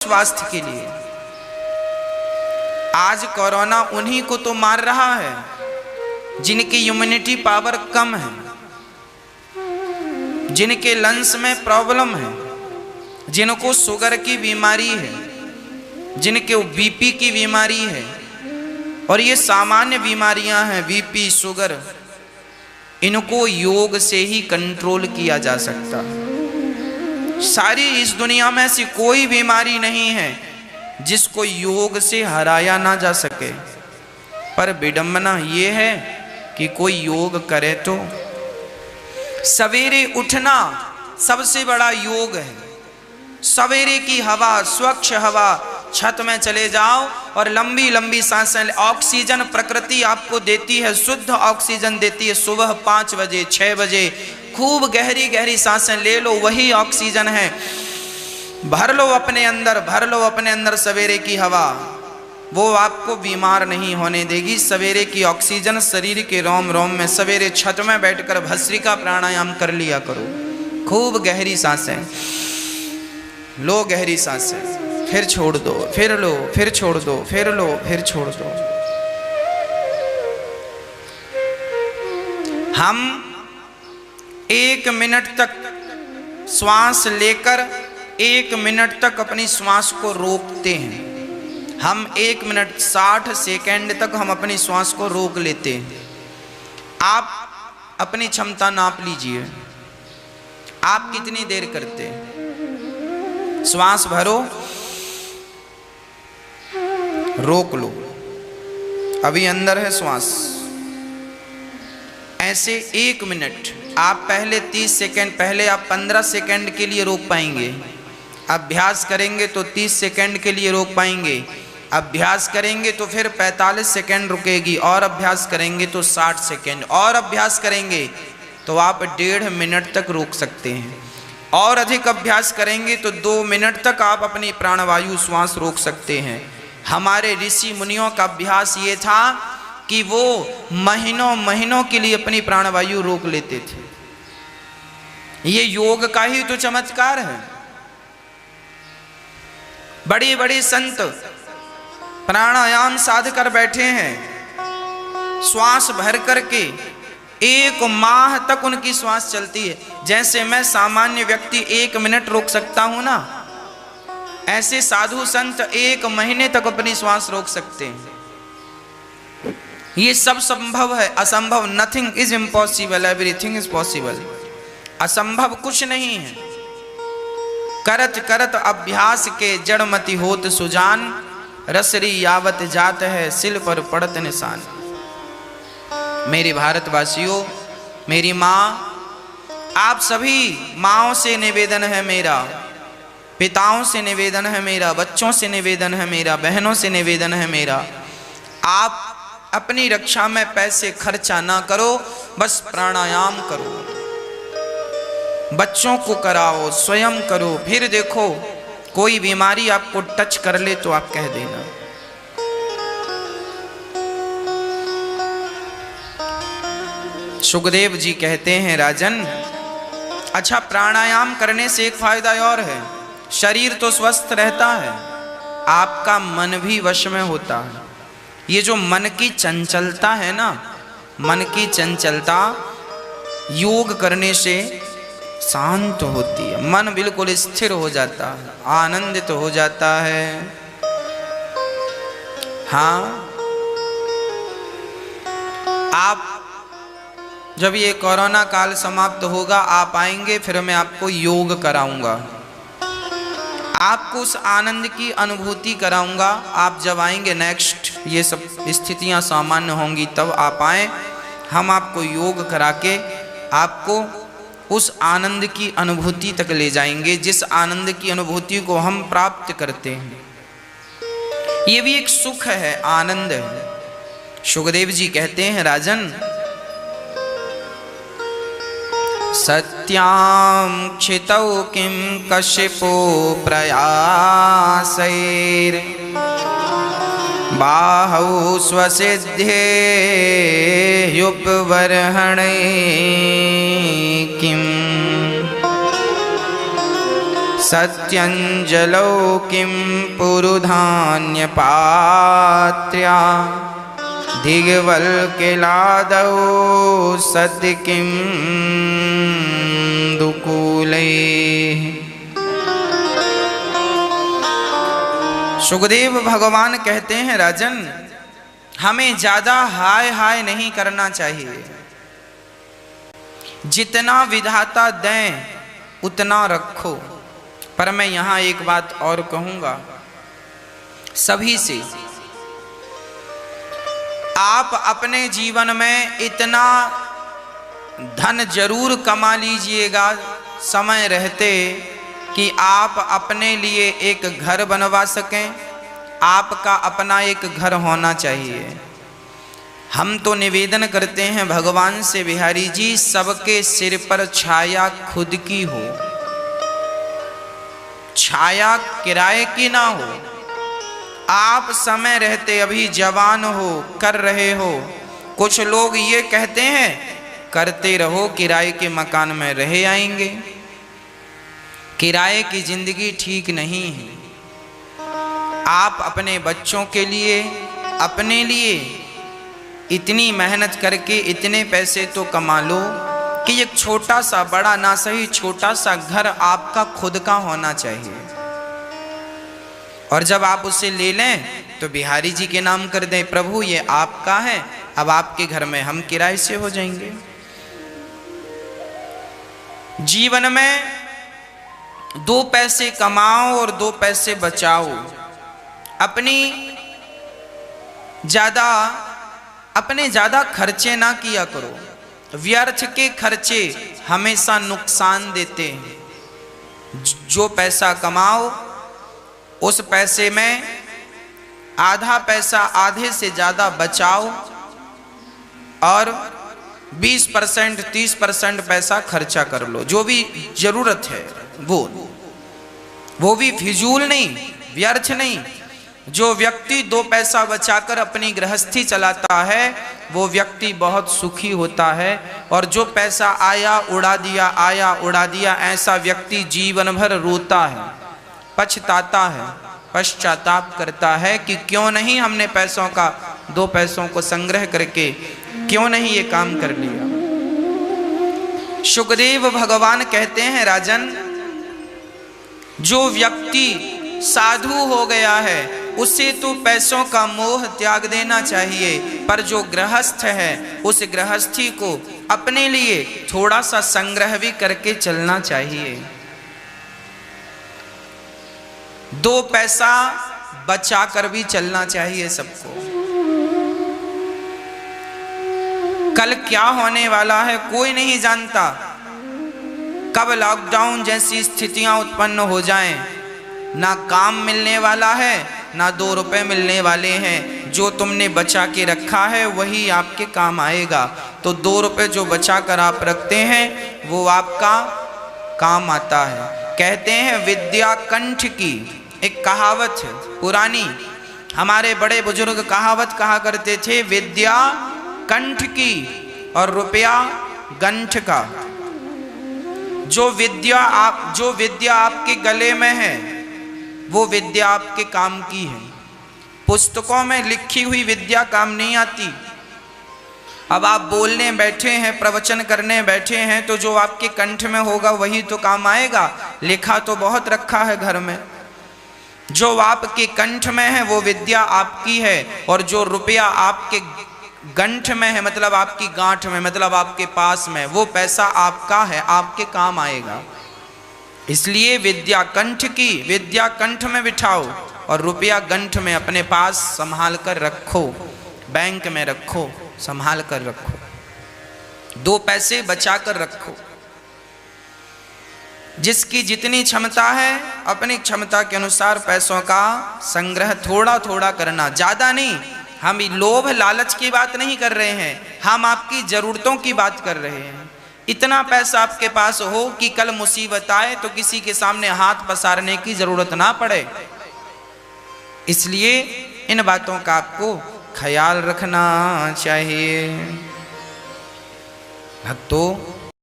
स्वास्थ्य के लिए। आज कोरोना उन्हीं को तो मार रहा है जिनकी इम्यूनिटी पावर कम है, जिनके लंग्स में प्रॉब्लम है, जिनको शुगर की बीमारी है, जिनके बीपी की बीमारी है। और ये सामान्य बीमारियां हैं, बीपी, शुगर, इनको योग से ही कंट्रोल किया जा सकता है। सारी इस दुनिया में ऐसी कोई बीमारी नहीं है जिसको योग से हराया ना जा सके। पर विडंबना ये है कि कोई योग करे तो। सवेरे उठना सबसे बड़ा योग है। सवेरे की हवा, स्वच्छ हवा, छत में चले जाओ और लंबी लंबी सांसें। ऑक्सीजन प्रकृति आपको देती है, शुद्ध ऑक्सीजन देती है। सुबह 5 बजे 6 बजे खूब गहरी गहरी सांसें ले लो, वही ऑक्सीजन है। भर लो अपने अंदर, भर लो अपने अंदर सवेरे की हवा, वो आपको बीमार नहीं होने देगी। सवेरे की ऑक्सीजन शरीर के रोम रोम में। सवेरे छत में बैठकर भस्त्रिका प्राणायाम कर लिया करो, खूब गहरी सांसें लो, गहरी सांसें, फिर छोड़ दो, फिर लो, फिर छोड़ दो, फिर लो, फिर छोड़ दो। हम 1 मिनट तक श्वास लेकर 1 मिनट तक अपनी श्वास को रोकते हैं। हम 1 मिनट 60 सेकंड तक हम अपनी श्वास को रोक लेते हैं। आप अपनी क्षमता नाप लीजिए, आप कितनी देर करते हैं। श्वास भरो, रोक लो, अभी अंदर है श्वास। ऐसे 1 मिनट। आप पहले 30 सेकंड, पहले आप 15 सेकंड के लिए रोक पाएंगे। अभ्यास करेंगे तो 30 सेकंड के लिए रोक पाएंगे। अभ्यास करेंगे तो फिर 45 सेकंड रुकेगी, और अभ्यास करेंगे तो 60 सेकंड, और अभ्यास करेंगे तो आप 1.5 मिनट तक रोक सकते हैं। और अधिक अभ्यास करेंगे तो 2 मिनट तक आप अपनी प्राणवायु श्वास रोक सकते हैं। हमारे ऋषि मुनियों का अभ्यास ये था कि वो महीनों महीनों के लिए अपनी प्राणवायु रोक लेते थे। ये योग का ही तो चमत्कार है। बड़े बड़े संत प्राणायाम साध कर बैठे हैं, श्वास भर करके 1 माह तक उनकी श्वास चलती है। जैसे मैं सामान्य व्यक्ति 1 मिनट रोक सकता हूं ना, ऐसे साधु संत 1 महीने तक अपनी श्वास रोक सकते हैं। ये सब संभव है, असंभव nothing is impossible, everything is possible. असंभव कुछ नहीं है। करत करत अभ्यास के जड़मति होत सुजान, रसरी यावत जात है सिल पर पड़त निशान। मेरे भारतवासियों, मेरी माँ, आप सभी माँओं से निवेदन है मेरा, पिताओं से निवेदन है मेरा, बच्चों से निवेदन है मेरा, बहनों से निवेदन है मेरा, आप अपनी रक्षा में पैसे खर्चा ना करो, बस प्राणायाम करो। बच्चों को कराओ, स्वयं करो, फिर देखो कोई बीमारी आपको टच कर ले तो आप कह देना। सुखदेव जी कहते हैं, राजन, अच्छा प्राणायाम करने से एक फायदा और है, शरीर तो स्वस्थ रहता है, आपका मन भी वश में होता है। ये जो मन की चंचलता है ना, मन की चंचलता योग करने से शांत होती है। मन बिल्कुल स्थिर हो जाता है, आनंदित हो जाता है। हाँ, आप जब ये कोरोना काल समाप्त होगा, आप आएंगे, फिर मैं आपको योग कराऊंगा, आपको उस आनंद की अनुभूति कराऊंगा। आप जब आएंगे नेक्स्ट, ये सब स्थितियां सामान्य होंगी, तब आप आए, हम आपको योग करा के आपको उस आनंद की अनुभूति तक ले जाएंगे, जिस आनंद की अनुभूति को हम प्राप्त करते हैं। ये भी एक सुख है, आनंद है। सुखदेव जी कहते हैं, राजन, सत्यां क्षितौ किं कश्यपो प्रयासैर् बाहौ स्वसिद्धेयुपबर्हणे किं स सत्यंजलौ किं पुरुधान्यपात्र्या दिग्वल्किलादौ सत्य किं दुकूलैः। सुखदेव भगवान कहते हैं, राजन हमें ज्यादा हाय हाय नहीं करना चाहिए, जितना विधाता दें उतना रखो। पर मैं यहां एक बात और कहूंगा सभी से, आप अपने जीवन में इतना धन जरूर कमा लीजिएगा समय रहते कि आप अपने लिए एक घर बनवा सकें। आपका अपना एक घर होना चाहिए। हम तो निवेदन करते हैं भगवान से, बिहारी जी सबके सिर पर छाया खुद की हो, छाया किराए की ना हो। आप समय रहते अभी जवान हो, कर रहे हो। कुछ लोग ये कहते हैं करते रहो, किराए के मकान में रह आएंगे। किराए की जिंदगी ठीक नहीं है। आप अपने बच्चों के लिए, अपने लिए इतनी मेहनत करके इतने पैसे तो कमा लो कि एक छोटा सा, बड़ा ना सही, छोटा सा घर आपका खुद का होना चाहिए। और जब आप उसे ले लें तो बिहारी जी के नाम कर दें, प्रभु ये आपका है, अब आपके घर में हम किराए से हो जाएंगे। जीवन में 2 पैसे कमाओ और 2 पैसे बचाओ। अपने ज्यादा खर्चे ना किया करो। व्यर्थ के खर्चे हमेशा नुकसान देते हैं। जो पैसा कमाओ उस पैसे में आधा पैसा आधे से ज्यादा बचाओ और 20% 30% पैसा खर्चा कर लो। जो भी जरूरत है वो भी फिजूल नहीं, व्यर्थ नहीं। जो व्यक्ति 2 पैसा बचाकर अपनी गृहस्थी चलाता है वो व्यक्ति बहुत सुखी होता है। और जो पैसा आया उड़ा दिया, आया उड़ा दिया, ऐसा व्यक्ति जीवन भर रोता है, पछताता है, पश्चाताप करता है कि क्यों नहीं हमने 2 पैसों को संग्रह करके क्यों नहीं ये काम कर लिया। सुखदेव भगवान कहते हैं, राजन जो व्यक्ति साधु हो गया है उसे तो पैसों का मोह त्याग देना चाहिए, पर जो गृहस्थ है उस गृहस्थी को अपने लिए थोड़ा सा संग्रह भी करके चलना चाहिए। 2 पैसा बचा कर भी चलना चाहिए सबको। कल क्या होने वाला है कोई नहीं जानता। कब लॉकडाउन जैसी स्थितियां उत्पन्न हो जाएं, ना काम मिलने वाला है ना 2 रुपए मिलने वाले हैं। जो तुमने बचा के रखा है वही आपके काम आएगा। तो 2 रुपए जो बचा कर आप रखते हैं वो आपका काम आता है। कहते हैं विद्या कंठ की, एक कहावत है पुरानी, हमारे बड़े बुजुर्ग कहावत कहा करते थे, विद्या कंठ की और रुपया गंठ का। जो विद्या आपके गले में है वो विद्या आपके काम की है। पुस्तकों में लिखी हुई विद्या काम नहीं आती। अब आप बोलने बैठे हैं, प्रवचन करने बैठे हैं, तो जो आपके कंठ में होगा वही तो काम आएगा। लिखा तो बहुत रखा है घर में, जो आपके कंठ में है वो विद्या आपकी है। और जो रुपया आपके गंठ में है, मतलब आपकी गांठ में, मतलब आपके पास में, वो पैसा आपका है, आपके काम आएगा। इसलिए विद्या कंठ की, विद्या कंठ में बिठाओ और रुपया गंठ में अपने पास संभाल कर रखो, बैंक में रखो, संभाल कर रखो। 2 पैसे बचा कर रखो। जिसकी जितनी क्षमता है अपनी क्षमता के अनुसार पैसों का संग्रह थोड़ा थोड़ा करना, ज्यादा नहीं। हम लोभ लालच की बात नहीं कर रहे हैं, हम आपकी जरूरतों की बात कर रहे हैं। इतना पैसा आपके पास हो कि कल मुसीबत आए तो किसी के सामने हाथ पसारने की जरूरत ना पड़े। इसलिए इन बातों का आपको ख्याल रखना चाहिए। भक्तों,